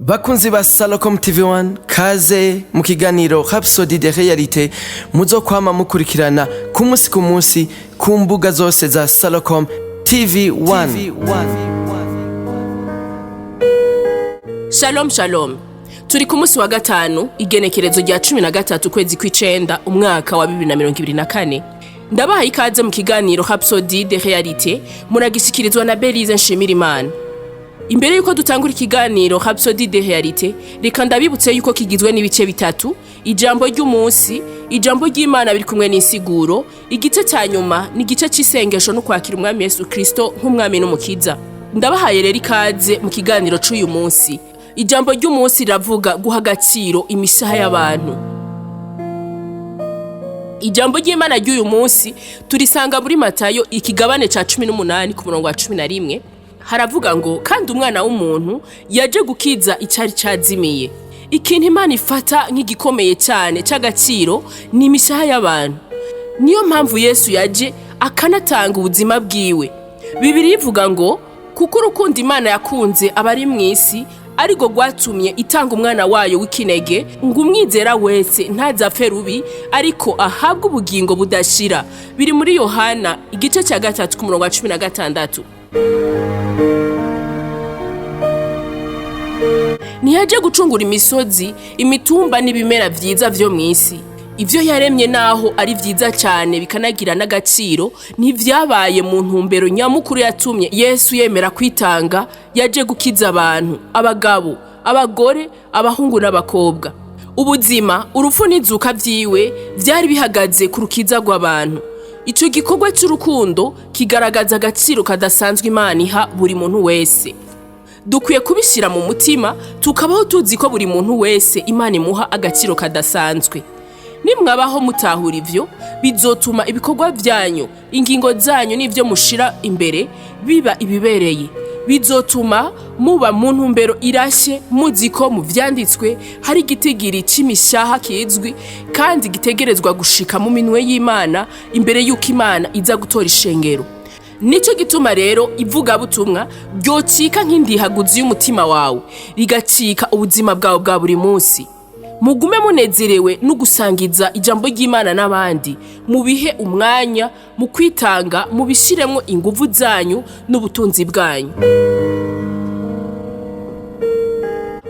Bakunzi ba Salocom TV1 kaze mu kiganiro Rhapsodie de Réalités muzokwama mukurikirana ku munsi ku mbuga zose za Salocom TV1. Shalom shalom. Turi ku munsi wa gatanu igenekerezo rya 13 kwezi kw'icenda umwaka wa 2024. Ndabaha ikaze mu kiganiro Rhapsodie de Réalités muragishyikirizwa na Belize Nshimirimana. Imbere yuko dutangura ikiganiro Rhapsodie de Réalités, reka ndabibutse yuko kigizwe n'ibice bitatu: ijambo ry'umunsi, ijambo ry'Imana biri kumwe n'insiguro, igice cya nyuma ni igice cy'isengesho no kwakira umwami Yesu Kristo nk'umwami n'umukiza. Ndabahaye rero ikaze mu kiganiro c'uyu munsi. Ijambo ry'umunsi riravuga guha agaciro imishaha y'abantu. Ijambo ry'Imana ry'uyu munsi turisanga muri Matayo ikigabane ca 18 ku murongo wa 11. Haravuga ngo kandi umwana w'umuntu yaje gukiza icyari cyazimiye. Ikintu Imana ifata nk'igikomeye cyane cy'agaciro ni imishaha y'abantu. Niyo mpamvu Yesu yaje akanatanga ubuzima bwiwe. Bibiliya ivuga ngo kuko urukundo Imana yakunze abari mu isi ariko rwatumye itanga umwana wayo w'ikinege ngo umwizera wese ntazapfe rubi ariko ahabwe ubugingo budashira. Biri muri Yohana igice cya 3 ku murongo wa 16. Ntiyaje gucungura imisozi, imitumba n'ibimera vyiza vyo mw'isi. Ivyo yaremye naho ari vyiza cyane bikanagira n'agaciro, ntivyabaye mu ntumbero nyamukuru yatumye Yesu yemera kwitanga. Yaje gukiza abantu, abagabo, abagore, abahungu n'abakobwa. Ubuzima, urupfu n'izuka vyiwe vyari bihagaze ku rukiza rw'abantu. Ico gikorwa cy'urukundo kigaragaza agaciro kadasanzwe Imana iha buri muntu wese. Dukwiye kubishira mu mutima tukabaho tuzi ko buri muntu wese Imana imuha agaciro kadasanzwe. Nimwabaho mutahura ivyo bizotuma ibikorwa vyanyu, ingingo zanyu n'ivyo mushira imbere biba ibibereye. Bizotuma muba mu ntumbero irashe muziko mu vyanditswe hari igitigiri cy'imishaha kizwi kandi gitegerezwa gushika mu minwe y'Imana imbere y'uko Imana iza gutora ishengero. Nico gituma rero ivuga butumwa byocika nk'indihaguzi y'umutima wawe rigacika ubuzima bwawe bwa buri munsi. Mugume munezerewe no gusangiza ijambo ry'Imana n'abandi, mubihe umwanya mu kwitanga, mubishiremo inguvu zanyu n'ubutunzi bwanyu.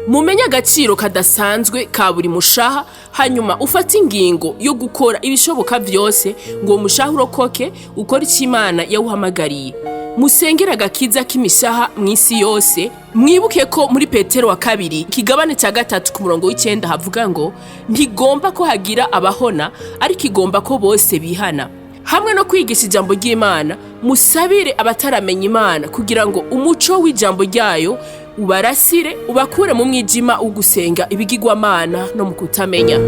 Mumenye agaciro kadasanzwe ka buri mushaha, hanyuma ufata ingingo yo gukora ibishoboka vyose ngo mushaha urokoke ukora icyo Imana yawuhamagariye. Musengera agakiza k'imishaha mw'isi yose. Mwibuke ko muri Petero wa 2 ikigabane cya 3 ku murongo w'9 havuga ngo ntigomba ko hagira abahona ariko igomba ko bose bihana. Hamwe no kwigisha ijambo ry'Imana, musabire abataramenya Imana kugira ngo umuco w'ijambo ryayo ubarasire, ubakure mu mwijima ugusenga ibigirwamana no mu kutamenya.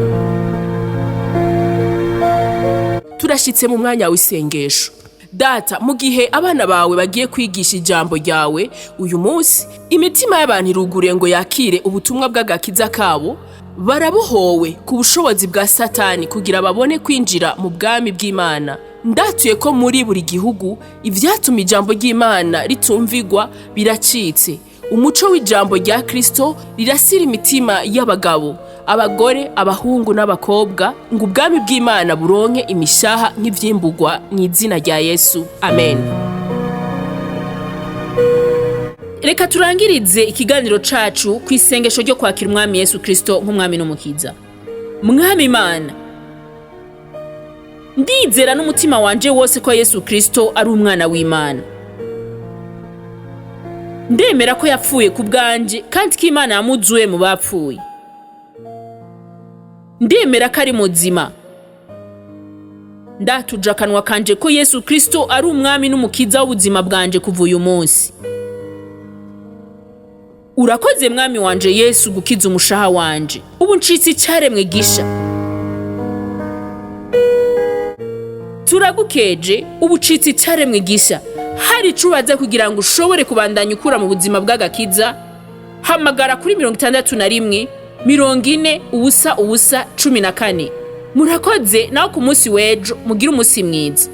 Turashitse mu mwanya w'isengesho. Data, mu gihe abana bawe bagiye kwigisha ijambo ryawe uyu munsi, imitima y'abantu iruguriye ngo yakire ubutumwa bw'agakiza kabo, barabohowe ku bushobozi bwa Satani kugira babone kwinjira mu bwami bw'Imana. Ndatuye ko muri buri gihugu ivyatuma ijambo ry'Imana ritumvigwa biracitse. Umuco w'ijambo rya Kristo rirasira imitima y'abagabo, abagore, abahungu n'abakobwa ngo ubwami bw'Imana buronke imishaha nk'ivyimbugwa mu izina rya Yesu. Amen. Reka turangirize ikiganiro cacu ku isengesho ryo kwakira umwami Yesu Kristo nk'umwami n'umukiza. Mwami Imana, ndizera n'umutima wanje wose ko Yesu Kristo ari umwana w'Imana. Ndemera ko yapfuye ku bwanje kandi ko Imana yamuzuye mu bapfuye. Ndemera ko ari muzima. Ndatuja akanwa kanje ko Yesu Kristo ari umwami n'umukiza w'ubuzima bwanje kuva uyu munsi. Urakoze mwami wanje Yesu gukiza umushaha wanje. Ubu ncitse icyaremwe gisha. Turagukeje ubu ncitse icyaremwe gisha. Hari cubaza kugira ngo ushobore kubandanya ukura mu buzima bw'agakiza, hamagara kuri 61 40 ubusa 14. Murakoze naho ku munsi w'ejo mugira umunsi mwiza.